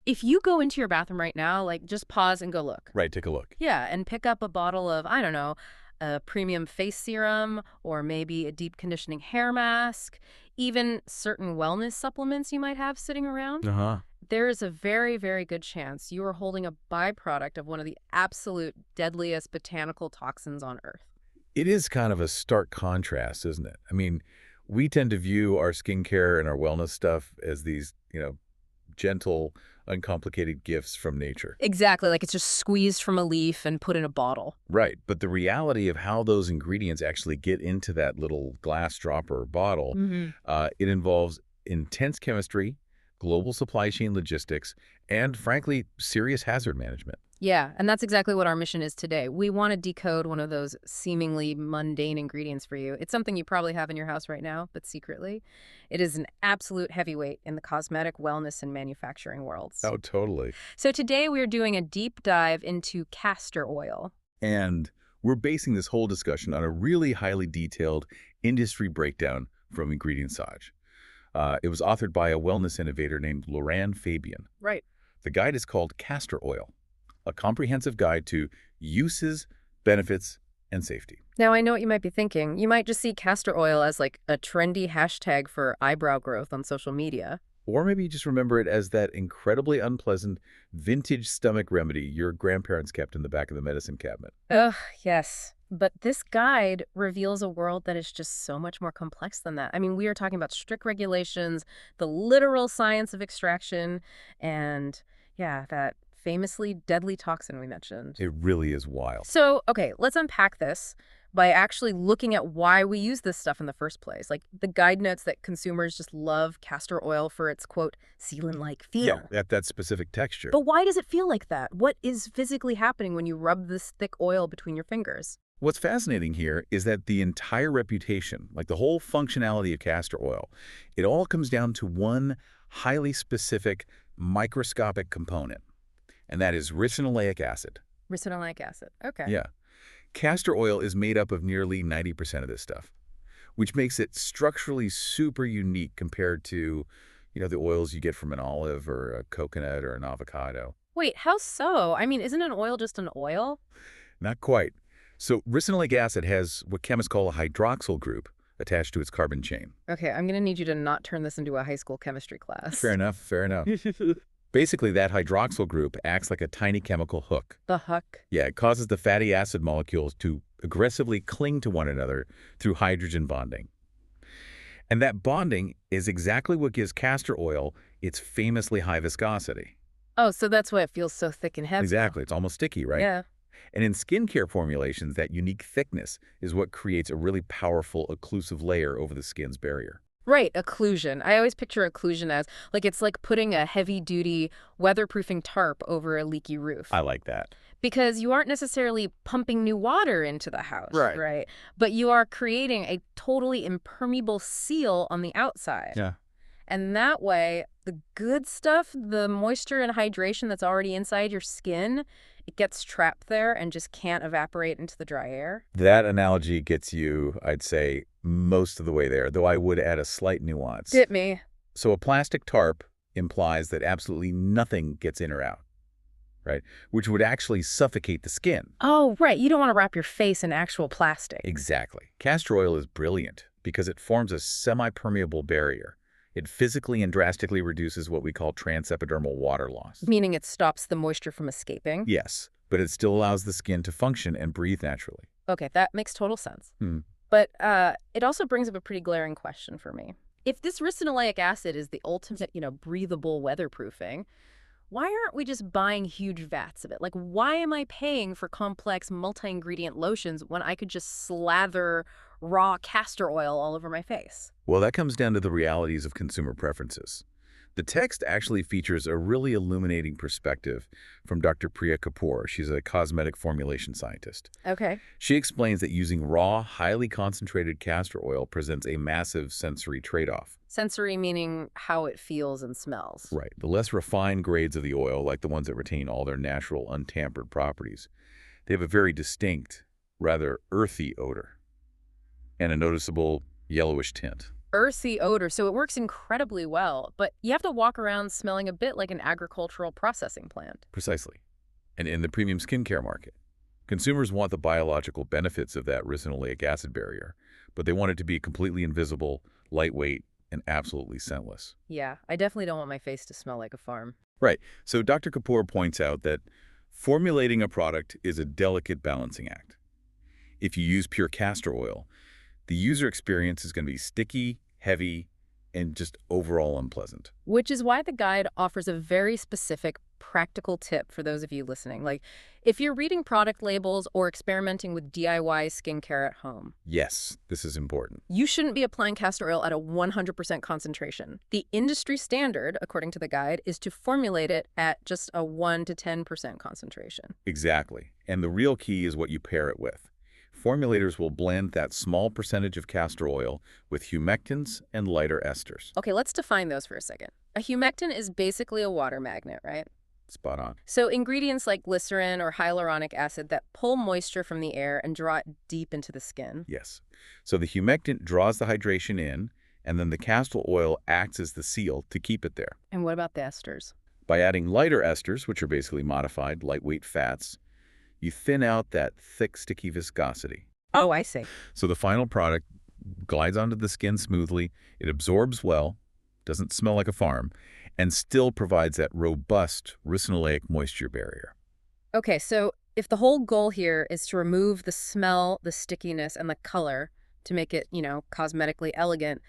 If you go into your bathroom right now, like, just pause and go look. Right, take a look. Yeah, and pick up a bottle of, I don't know, a premium face serum or maybe a deep conditioning hair mask, even certain wellness supplements you might have sitting around. Uh-huh. There is a very, very good chance you are holding a byproduct of one of the absolute deadliest botanical toxins on Earth. It is kind of a stark contrast, isn't it? I mean, we tend to view our skincare and our wellness stuff as these, gentle, uncomplicated gifts from nature. Exactly, like it's just squeezed from a leaf and put in a bottle. Right, but the reality of how those ingredients actually get into that little glass dropper or bottle, it involves intense chemistry, global supply chain logistics, and, frankly, serious hazard management. Yeah, and that's exactly what our mission is today. We want to decode one of those seemingly mundane ingredients for you. It's something you probably have in your house right now, but secretly. It is an absolute heavyweight in the cosmetic, wellness, and manufacturing worlds. Oh, totally. So today we're doing a deep dive into castor oil. And we're basing this whole discussion on a really highly detailed industry breakdown from Ingredientsage. It was authored by a wellness innovator named Loran Fabian. Right. The guide is called Castor Oil, a comprehensive guide to uses, benefits, and safety. Now, I know what you might be thinking. You might just see castor oil as like a trendy hashtag for eyebrow growth on social media. Or maybe you just remember it as that incredibly unpleasant vintage stomach remedy your grandparents kept in the back of the medicine cabinet. Ugh, yes. But this guide reveals a world that is just so much more complex than that. I mean, we are talking about strict regulations, the literal science of extraction, and, yeah, that famously deadly toxin we mentioned. It really is wild. So, okay, let's unpack this by actually looking at why we use this stuff in the first place. Like, the guide notes that consumers just love castor oil for its, quote, sealant-like feel. Yeah, that specific texture. But why does it feel like that? What is physically happening when you rub this thick oil between your fingers? What's fascinating here is that the entire reputation, like the whole functionality of castor oil, it all comes down to one highly specific microscopic component, and that is ricinoleic acid. Ricinoleic acid. Okay. Yeah. Castor oil is made up of nearly 90% of this stuff, which makes it structurally super unique compared to, the oils you get from an olive or a coconut or an avocado. Wait, how so? I mean, isn't an oil just an oil? Not quite. So ricinoleic acid has what chemists call a hydroxyl group attached to its carbon chain. Okay, I'm going to need you to not turn this into a high school chemistry class. Fair enough, fair enough. Basically, that hydroxyl group acts like a tiny chemical hook. The hook? Yeah, it causes the fatty acid molecules to aggressively cling to one another through hydrogen bonding. And that bonding is exactly what gives castor oil its famously high viscosity. Oh, so that's why it feels so thick and heavy. Exactly. It's almost sticky, right? Yeah. And in skincare formulations, that unique thickness is what creates a really powerful occlusive layer over the skin's barrier. Right, occlusion. I always picture occlusion as, like, it's like putting a heavy-duty weatherproofing tarp over a leaky roof. I like that. Because you aren't necessarily pumping new water into the house, Right? But you are creating a totally impermeable seal on the outside. Yeah. And that way, the good stuff, the moisture and hydration that's already inside your skin, it gets trapped there and just can't evaporate into the dry air. That analogy gets you, I'd say, most of the way there, though I would add a slight nuance. Hit me. So a plastic tarp implies that absolutely nothing gets in or out, right? Which would actually suffocate the skin. Oh, right. You don't want to wrap your face in actual plastic. Exactly. Castor oil is brilliant because it forms a semi-permeable barrier. It physically and drastically reduces what we call transepidermal water loss. Meaning it stops the moisture from escaping? Yes, but it still allows the skin to function and breathe naturally. Okay, that makes total sense. But it also brings up a pretty glaring question for me. If this ricinoleic acid is the ultimate, breathable weatherproofing, why aren't we just buying huge vats of it? Like, why am I paying for complex multi-ingredient lotions when I could just slather raw castor oil all over my face? Well, that comes down to the realities of consumer preferences. The text actually features a really illuminating perspective from Dr. Priya Kapoor. She's a cosmetic formulation scientist. Okay. She explains that using raw, highly concentrated castor oil presents a massive sensory trade-off. Sensory meaning how it feels and smells. Right. The less refined grades of the oil, like the ones that retain all their natural, untampered properties, they have a very distinct, rather earthy odor and a noticeable yellowish tint. earthy odor, so it works incredibly well. But you have to walk around smelling a bit like an agricultural processing plant. Precisely. And in the premium skincare market, consumers want the biological benefits of that ricinoleic acid barrier, but they want it to be completely invisible, lightweight, and absolutely scentless. Yeah, I definitely don't want my face to smell like a farm. Right. So Dr. Kapoor points out that formulating a product is a delicate balancing act. If you use pure castor oil, the user experience is going to be sticky, heavy, and just overall unpleasant. Which is why the guide offers a very specific, practical tip for those of you listening. Like, if you're reading product labels or experimenting with DIY skincare at home. Yes, this is important. You shouldn't be applying castor oil at a 100% concentration. The industry standard, according to the guide, is to formulate it at just a 1 to 10% concentration. Exactly. And the real key is what you pair it with. Formulators will blend that small percentage of castor oil with humectants and lighter esters. Okay, let's define those for a second. A humectant is basically a water magnet, right? Spot on. So ingredients like glycerin or hyaluronic acid that pull moisture from the air and draw it deep into the skin. Yes. So the humectant draws the hydration in, and then the castor oil acts as the seal to keep it there. And what about the esters? By adding lighter esters, which are basically modified, lightweight fats, you thin out that thick, sticky viscosity. Oh, I see. So the final product glides onto the skin smoothly, it absorbs well, doesn't smell like a farm, and still provides that robust ricinoleic moisture barrier. Okay, so if the whole goal here is to remove the smell, the stickiness, and the color to make it, cosmetically elegant,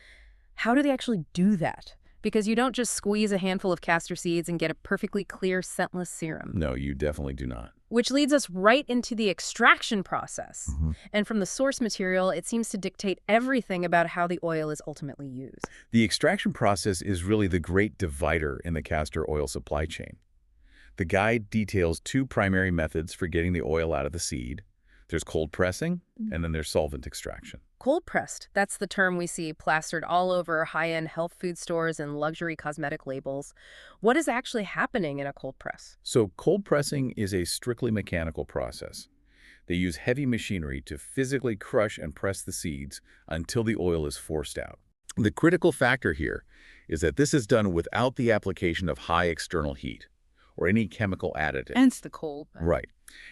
how do they actually do that? Because you don't just squeeze a handful of castor seeds and get a perfectly clear, scentless serum. No, you definitely do not. Which leads us right into the extraction process. And from the source material, it seems to dictate everything about how the oil is ultimately used. The extraction process is really the great divider in the castor oil supply chain. The guide details two primary methods for getting the oil out of the seed. There's cold pressing, and then there's solvent extraction. Cold pressed, that's the term we see plastered all over high-end health food stores and luxury cosmetic labels. What is actually happening in a cold press? So cold pressing is a strictly mechanical process. They use heavy machinery to physically crush and press the seeds until the oil is forced out. The critical factor here is that this is done without the application of high external heat or any chemical additive. Hence the cold. Right.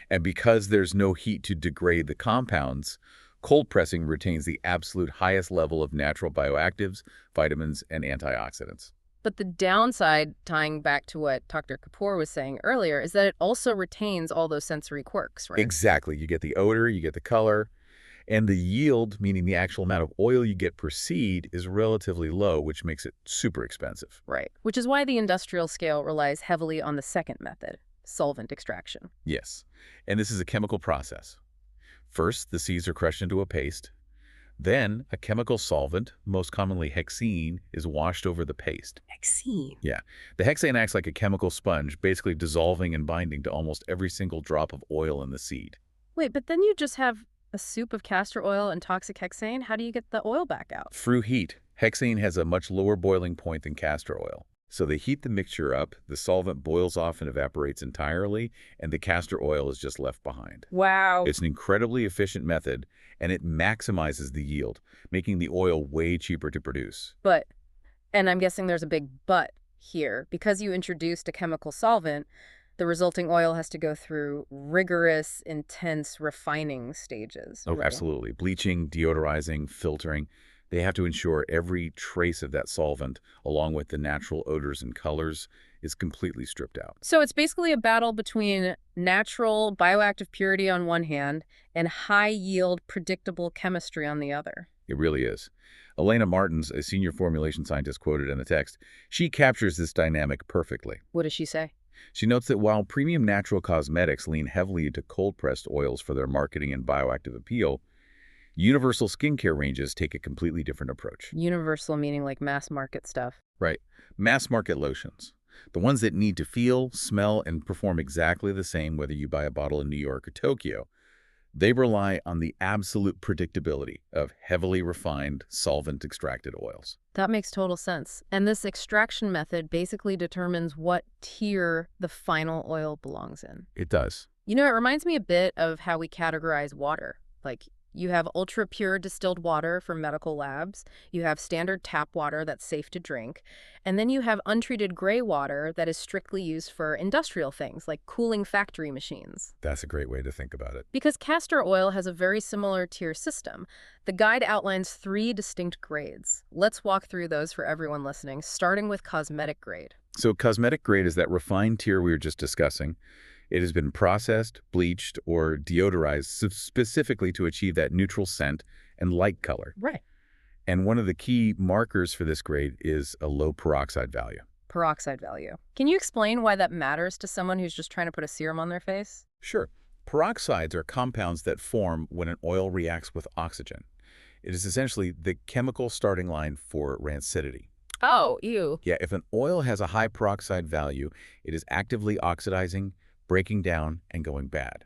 And because there's no heat to degrade the compounds, cold pressing retains the absolute highest level of natural bioactives, vitamins, and antioxidants. But the downside, tying back to what Dr. Kapoor was saying earlier, is that it also retains all those sensory quirks, right? Exactly. You get the odor, you get the color, and the yield, meaning the actual amount of oil you get per seed, is relatively low, which makes it super expensive. Right. Which is why the industrial scale relies heavily on the second method, solvent extraction. Yes. And this is a chemical process. First, the seeds are crushed into a paste. Then, a chemical solvent, most commonly hexane, is washed over the paste. Hexane? Yeah. The hexane acts like a chemical sponge, basically dissolving and binding to almost every single drop of oil in the seed. Wait, but then you just have a soup of castor oil and toxic hexane? How do you get the oil back out? Through heat. Hexane has a much lower boiling point than castor oil. So they heat the mixture up, the solvent boils off and evaporates entirely, and the castor oil is just left behind. Wow. It's an incredibly efficient method, and it maximizes the yield, making the oil way cheaper to produce. But, and I'm guessing there's a big but here, because you introduced a chemical solvent, the resulting oil has to go through rigorous, intense refining stages. Oh, right? absolutely. Bleaching, deodorizing, filtering. They have to ensure every trace of that solvent, along with the natural odors and colors, is completely stripped out. So it's basically a battle between natural bioactive purity on one hand and high-yield, predictable chemistry on the other. It really is. Elena Martins, a senior formulation scientist quoted in the text, she captures this dynamic perfectly. What does she say? She notes that while premium natural cosmetics lean heavily into cold-pressed oils for their marketing and bioactive appeal, universal skincare ranges take a completely different approach. Universal meaning like mass market stuff. Right. Mass market lotions. The ones that need to feel, smell, and perform exactly the same whether you buy a bottle in New York or Tokyo. They rely on the absolute predictability of heavily refined, solvent-extracted oils. That makes total sense. And this extraction method basically determines what tier the final oil belongs in. It does. You know, it reminds me a bit of how we categorize water. Like, You have ultra-pure distilled water from medical labs. You have standard tap water that's safe to drink. And then you have untreated gray water that is strictly used for industrial things, like cooling factory machines. That's a great way to think about it. Because castor oil has a very similar tier system, the guide outlines 3 distinct grades. Let's walk through those for everyone listening, starting with cosmetic grade. So cosmetic grade is that refined tier we were just discussing. It has been processed, bleached, or deodorized specifically to achieve that neutral scent and light color. Right. And one of the key markers for this grade is a low peroxide value. Peroxide value. Can you explain why that matters to someone who's just trying to put a serum on their face? Sure. Peroxides are compounds that form when an oil reacts with oxygen. It is essentially the chemical starting line for rancidity. Oh, ew. Yeah, if an oil has a high peroxide value, it is actively oxidizing, breaking down, and going bad.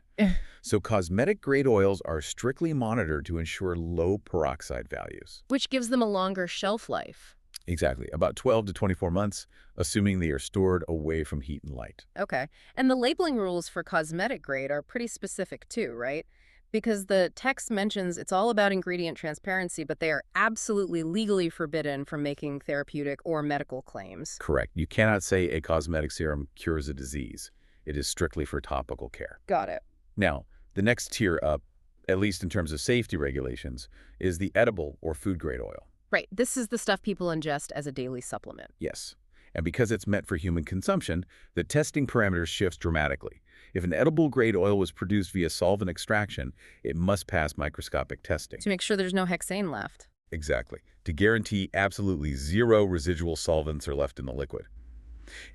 So cosmetic-grade oils are strictly monitored to ensure low peroxide values. Which gives them a longer shelf life. Exactly, about 12 to 24 months, assuming they are stored away from heat and light. Okay. And the labeling rules for cosmetic grade are pretty specific too, right? Because the text mentions it's all about ingredient transparency, but they are absolutely legally forbidden from making therapeutic or medical claims. Correct. You cannot say a cosmetic serum cures a disease. It is strictly for topical care. Got it. Now, the next tier up, at least in terms of safety regulations, is the edible or food-grade oil. Right. This is the stuff people ingest as a daily supplement. Yes. And because it's meant for human consumption, the testing parameters shifts dramatically. If an edible-grade oil was produced via solvent extraction, it must pass microscopic testing. To make sure there's no hexane left. Exactly. To guarantee absolutely zero residual solvents are left in the liquid.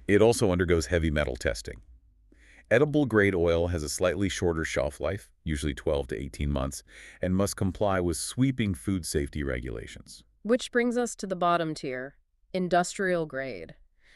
It also undergoes heavy metal testing. Edible-grade oil has a slightly shorter shelf life, usually 12 to 18 months, and must comply with sweeping food safety regulations. Which brings us to the bottom tier, industrial grade.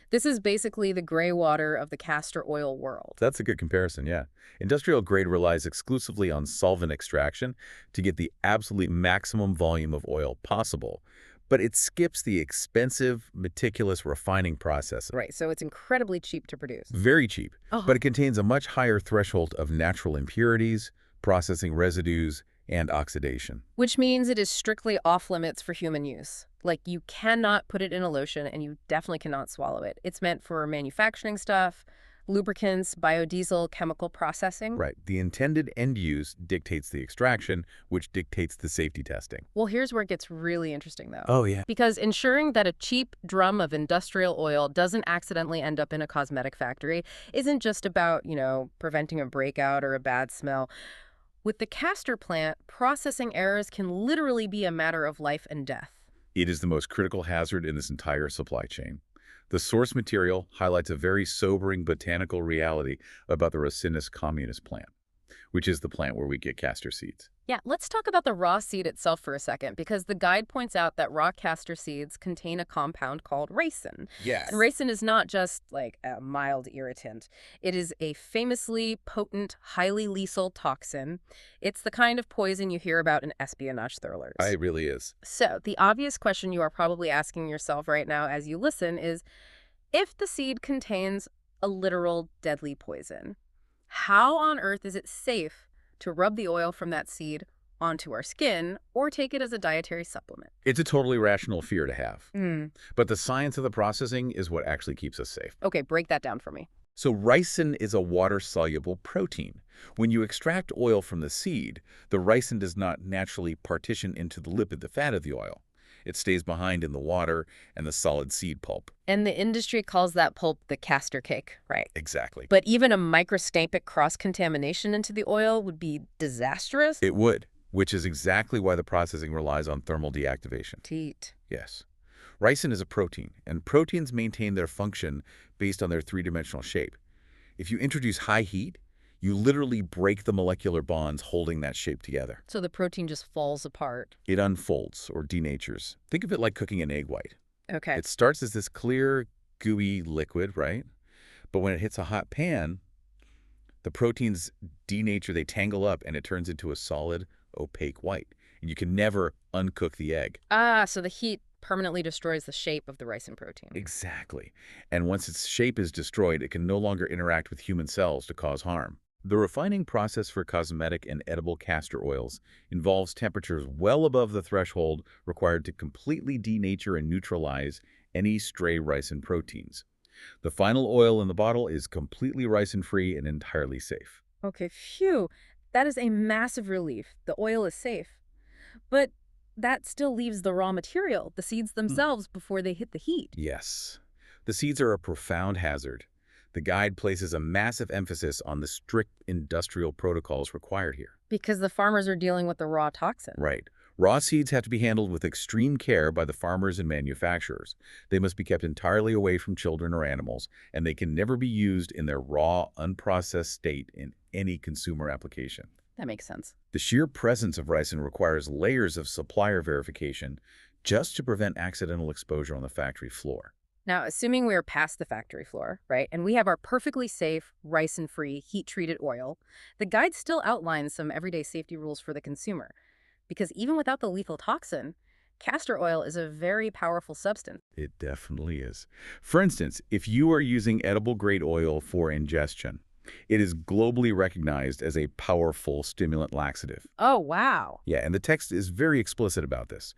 This is basically the gray water of the castor oil world. That's a good comparison, yeah. Industrial grade relies exclusively on solvent extraction to get the absolute maximum volume of oil possible, but it skips the expensive, meticulous refining process. Right, so it's incredibly cheap to produce. Very cheap, but it contains a much higher threshold of natural impurities, processing residues, and oxidation. Which means it is strictly off limits for human use. Like, you cannot put it in a lotion, and you definitely cannot swallow it. It's meant for manufacturing stuff, lubricants, biodiesel, chemical processing. Right. The intended end use dictates the extraction, which dictates the safety testing. Well, here's where it gets really interesting, though. Oh, yeah. Because ensuring that a cheap drum of industrial oil doesn't accidentally end up in a cosmetic factory isn't just about, preventing a breakout or a bad smell. With the castor plant, processing errors can literally be a matter of life and death. It is the most critical hazard in this entire supply chain. The source material highlights a very sobering botanical reality about the Ricinus communis plant, which is the plant where we get castor seeds. Yeah, let's talk about the raw seed itself for a second, because the guide points out that raw castor seeds contain a compound called ricin. Yes. And ricin is not just like a mild irritant. It is a famously potent, highly lethal toxin. It's the kind of poison you hear about in espionage thrillers. It really is. So the obvious question you are probably asking yourself right now as you listen is, if the seed contains a literal deadly poison, how on earth is it safe to rub the oil from that seed onto our skin or take it as a dietary supplement? It's a totally rational fear to have. But the science of the processing is what actually keeps us safe. Okay, break that down for me. So ricin is a water-soluble protein. When you extract oil from the seed, the ricin does not naturally partition into the lipid, the fat of the oil. It stays behind in the water and the solid seed pulp. And the industry calls that pulp the castor cake, right? Exactly. But even a microscopic cross-contamination into the oil would be disastrous? It would, which is exactly why the processing relies on thermal deactivation. Teat. Yes. Ricin is a protein, and proteins maintain their function based on their three-dimensional shape. If you introduce high heat, you literally break the molecular bonds holding that shape together. So the protein just falls apart. It unfolds or denatures. Think of it like cooking an egg white. Okay. It starts as this clear, gooey liquid, right? But when it hits a hot pan, the proteins denature, they tangle up, and it turns into a solid, opaque white. And you can never uncook the egg. Ah, so the heat permanently destroys the shape of the ricin protein. Exactly. And once its shape is destroyed, it can no longer interact with human cells to cause harm. The refining process for cosmetic and edible castor oils involves temperatures well above the threshold required to completely denature and neutralize any stray ricin proteins. The final oil in the bottle is completely ricin-free and entirely safe. Okay, phew. That is a massive relief. The oil is safe. But that still leaves the raw material, the seeds themselves, before they hit the heat. Yes. The seeds are a profound hazard. The guide places a massive emphasis on the strict industrial protocols required here. Because the farmers are dealing with the raw toxin. Right. Raw seeds have to be handled with extreme care by the farmers and manufacturers. They must be kept entirely away from children or animals, and they can never be used in their raw, unprocessed state in any consumer application. That makes sense. The sheer presence of ricin requires layers of supplier verification just to prevent accidental exposure on the factory floor. Now, assuming we're past the factory floor, right, and we have our perfectly safe, ricin-free, heat-treated oil, the guide still outlines some everyday safety rules for the consumer. Because even without the lethal toxin, castor oil is a very powerful substance. It definitely is. For instance, if you are using edible-grade oil for ingestion, it is globally recognized as a powerful stimulant laxative. Oh, wow. Yeah, and the text is very explicit about this.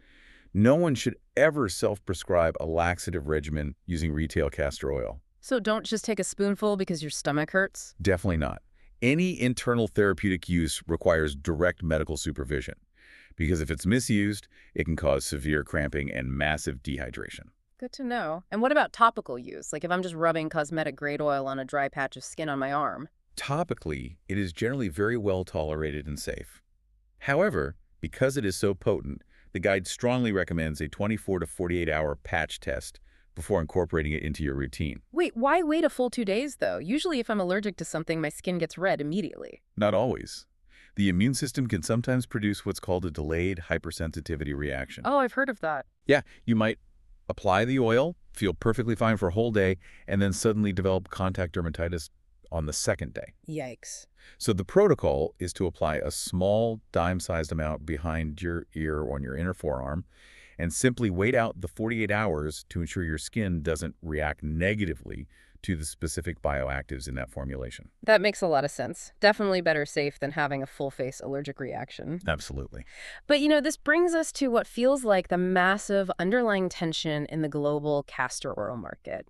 No one should ever self-prescribe a laxative regimen using retail castor oil. So don't just take a spoonful because your stomach hurts? Definitely not. Any internal therapeutic use requires direct medical supervision, because if it's misused, it can cause severe cramping and massive dehydration. Good to know. And what about topical use? Like if I'm just rubbing cosmetic-grade oil on a dry patch of skin on my arm? Topically, it is generally very well tolerated and safe. However, because it is so potent, the guide strongly recommends a 24 to 48-hour patch test before incorporating it into your routine. Wait, why wait a full 2 days, though? Usually if I'm allergic to something, my skin gets red immediately. Not always. The immune system can sometimes produce what's called a delayed hypersensitivity reaction. Oh, I've heard of that. Yeah, you might apply the oil, feel perfectly fine for a whole day, and then suddenly develop contact dermatitis on the second day. Yikes. So the protocol is to apply a small dime-sized amount behind your ear or on your inner forearm and simply wait out the 48 hours to ensure your skin doesn't react negatively to the specific bioactives in that formulation. That makes a lot of sense. Definitely better safe than having a full-face allergic reaction. Absolutely. But, this brings us to what feels like the massive underlying tension in the global castor oil market.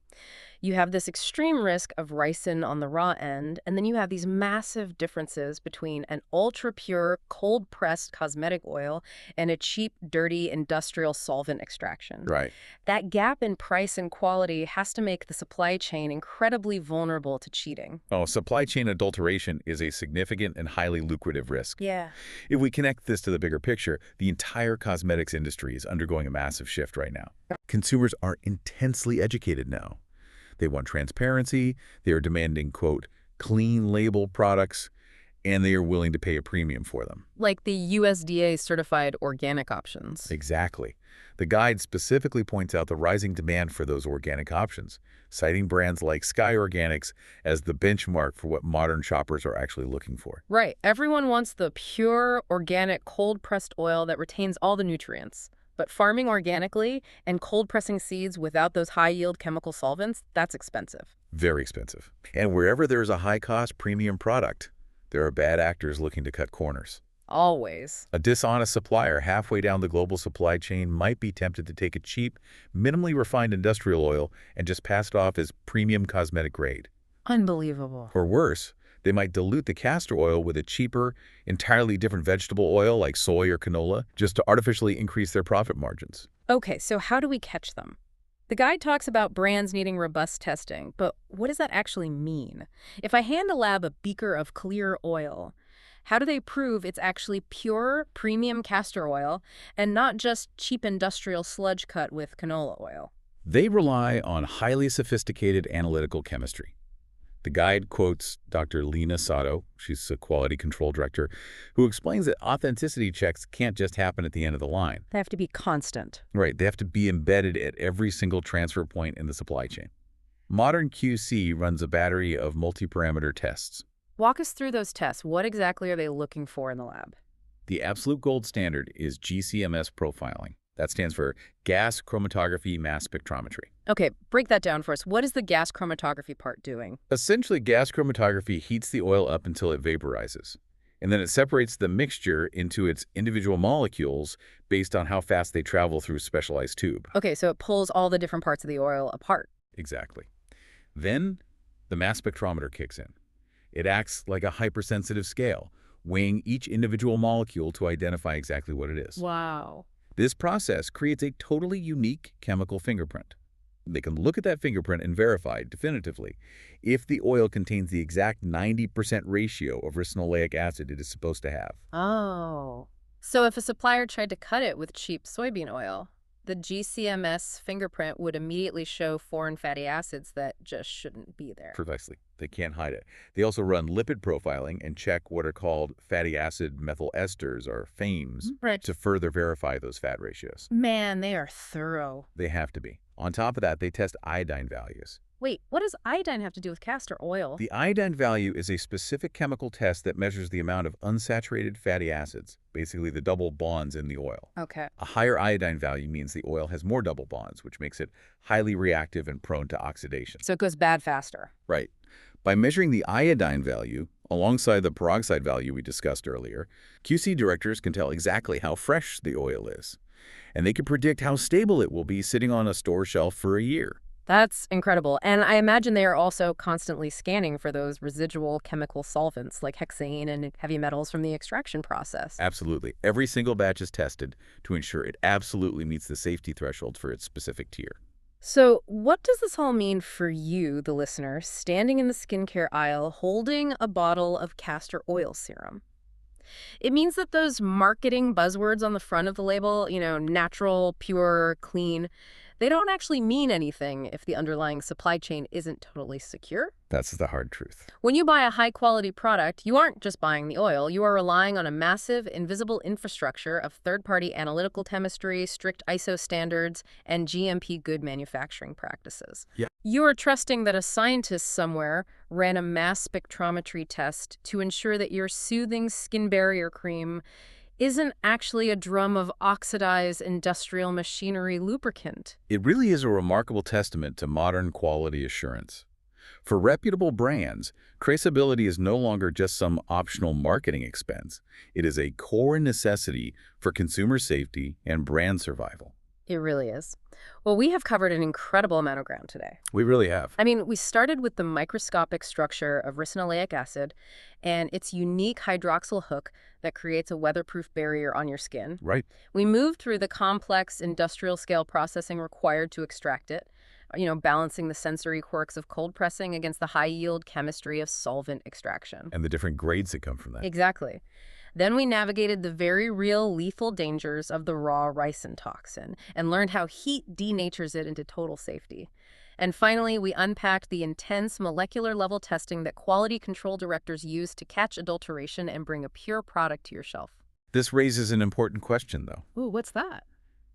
You have this extreme risk of ricin on the raw end, and then you have these massive differences between an ultra-pure, cold-pressed cosmetic oil and a cheap, dirty, industrial solvent extraction. Right. That gap in price and quality has to make the supply chain incredibly vulnerable to cheating. Oh, supply chain adulteration is a significant and highly lucrative risk. Yeah. If we connect this to the bigger picture, the entire cosmetics industry is undergoing a massive shift right now. Consumers are intensely educated now. They want transparency, they are demanding, quote, clean label products, and they are willing to pay a premium for them. Like the USDA-certified organic options. Exactly. The guide specifically points out the rising demand for those organic options, citing brands like Sky Organics as the benchmark for what modern shoppers are actually looking for. Right. Everyone wants the pure, organic, cold-pressed oil that retains all the nutrients. But farming organically and cold pressing seeds without those high-yield chemical solvents, that's expensive. Very expensive. And wherever there's a high-cost premium product, there are bad actors looking to cut corners. Always. A dishonest supplier halfway down the global supply chain might be tempted to take a cheap, minimally refined industrial oil and just pass it off as premium cosmetic grade. Unbelievable. Or worse, they might dilute the castor oil with a cheaper, entirely different vegetable oil like soy or canola just to artificially increase their profit margins. Okay, so how do we catch them? The guide talks about brands needing robust testing, but what does that actually mean? If I hand a lab a beaker of clear oil, how do they prove it's actually pure, premium castor oil and not just cheap industrial sludge cut with canola oil? They rely on highly sophisticated analytical chemistry. The guide quotes Dr. Lena Sato, she's a quality control director, who explains that authenticity checks can't just happen at the end of the line. They have to be constant. Right, they have to be embedded at every single transfer point in the supply chain. Modern QC runs a battery of multi-parameter tests. Walk us through those tests. What exactly are they looking for in the lab? The absolute gold standard is GCMS profiling. That stands for gas chromatography mass spectrometry. Okay, break that down for us. What is the gas chromatography part doing? Essentially, gas chromatography heats the oil up until it vaporizes, and then it separates the mixture into its individual molecules based on how fast they travel through a specialized tube. Okay, so it pulls all the different parts of the oil apart. Exactly. Then the mass spectrometer kicks in. It acts like a hypersensitive scale, weighing each individual molecule to identify exactly what it is. Wow. This process creates a totally unique chemical fingerprint. They can look at that fingerprint and verify definitively if the oil contains the exact 90% ratio of ricinoleic acid it is supposed to have. Oh. So if a supplier tried to cut it with cheap soybean oil, the GCMS fingerprint would immediately show foreign fatty acids that just shouldn't be there. Precisely. They can't hide it. They also run lipid profiling and check what are called fatty acid methyl esters, or FAMEs, to further verify those fat ratios. Man, they are thorough. They have to be. On top of that, they test iodine values. Wait, what does iodine have to do with castor oil? The iodine value is a specific chemical test that measures the amount of unsaturated fatty acids, basically the double bonds in the oil. Okay. A higher iodine value means the oil has more double bonds, which makes it highly reactive and prone to oxidation. So it goes bad faster. Right. By measuring the iodine value, alongside the peroxide value we discussed earlier, QC directors can tell exactly how fresh the oil is. And they can predict how stable it will be sitting on a store shelf for a year. That's incredible. And I imagine they are also constantly scanning for those residual chemical solvents like hexane and heavy metals from the extraction process. Absolutely. Every single batch is tested to ensure it absolutely meets the safety threshold for its specific tier. So what does this all mean for you, the listener, standing in the skincare aisle holding a bottle of castor oil serum? It means that those marketing buzzwords on the front of the label, natural, pure, clean, they don't actually mean anything if the underlying supply chain isn't totally secure. That's the hard truth. When you buy a high-quality product, you aren't just buying the oil. You are relying on a massive, invisible infrastructure of third-party analytical chemistry, strict ISO standards, and GMP good manufacturing practices. Yeah. You are trusting that a scientist somewhere ran a mass spectrometry test to ensure that your soothing skin barrier cream isn't actually a drum of oxidized industrial machinery lubricant. It really is a remarkable testament to modern quality assurance. For reputable brands, traceability is no longer just some optional marketing expense. It is a core necessity for consumer safety and brand survival. It really is. Well, we have covered an incredible amount of ground today. We really have. I mean, we started with the microscopic structure of ricinoleic acid and its unique hydroxyl hook that creates a weatherproof barrier on your skin. Right. We moved through the complex industrial scale processing required to extract it, balancing the sensory quirks of cold pressing against the high-yield chemistry of solvent extraction. And the different grades that come from that. Exactly. Then we navigated the very real lethal dangers of the raw ricin toxin and learned how heat denatures it into total safety. And finally, we unpacked the intense molecular-level testing that quality control directors use to catch adulteration and bring a pure product to your shelf. This raises an important question, though. Ooh, what's that?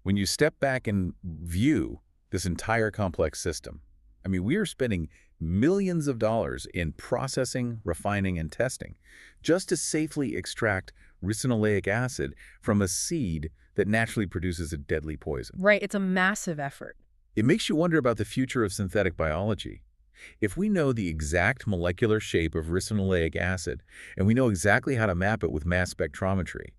When you step back and view this entire complex system, we are spending millions of dollars in processing, refining, and testing just to safely extract ricinoleic acid from a seed that naturally produces a deadly poison. Right, it's a massive effort. It makes you wonder about the future of synthetic biology. If we know the exact molecular shape of ricinoleic acid, and we know exactly how to map it with mass spectrometry,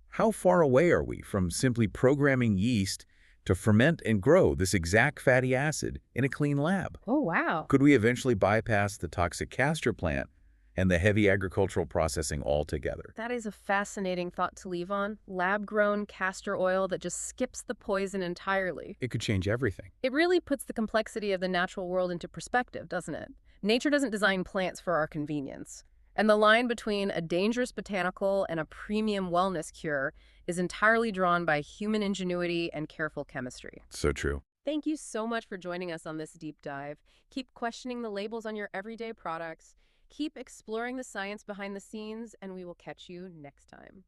how far away are we from simply programming yeast to ferment and grow this exact fatty acid in a clean lab? Oh, wow. Could we eventually bypass the toxic castor plant and the heavy agricultural processing altogether? That is a fascinating thought to leave on. Lab-grown castor oil that just skips the poison entirely. It could change everything. It really puts the complexity of the natural world into perspective, doesn't it? Nature doesn't design plants for our convenience. And the line between a dangerous botanical and a premium wellness cure is entirely drawn by human ingenuity and careful chemistry. So true. Thank you so much for joining us on this deep dive. Keep questioning the labels on your everyday products. Keep exploring the science behind the scenes, and we will catch you next time.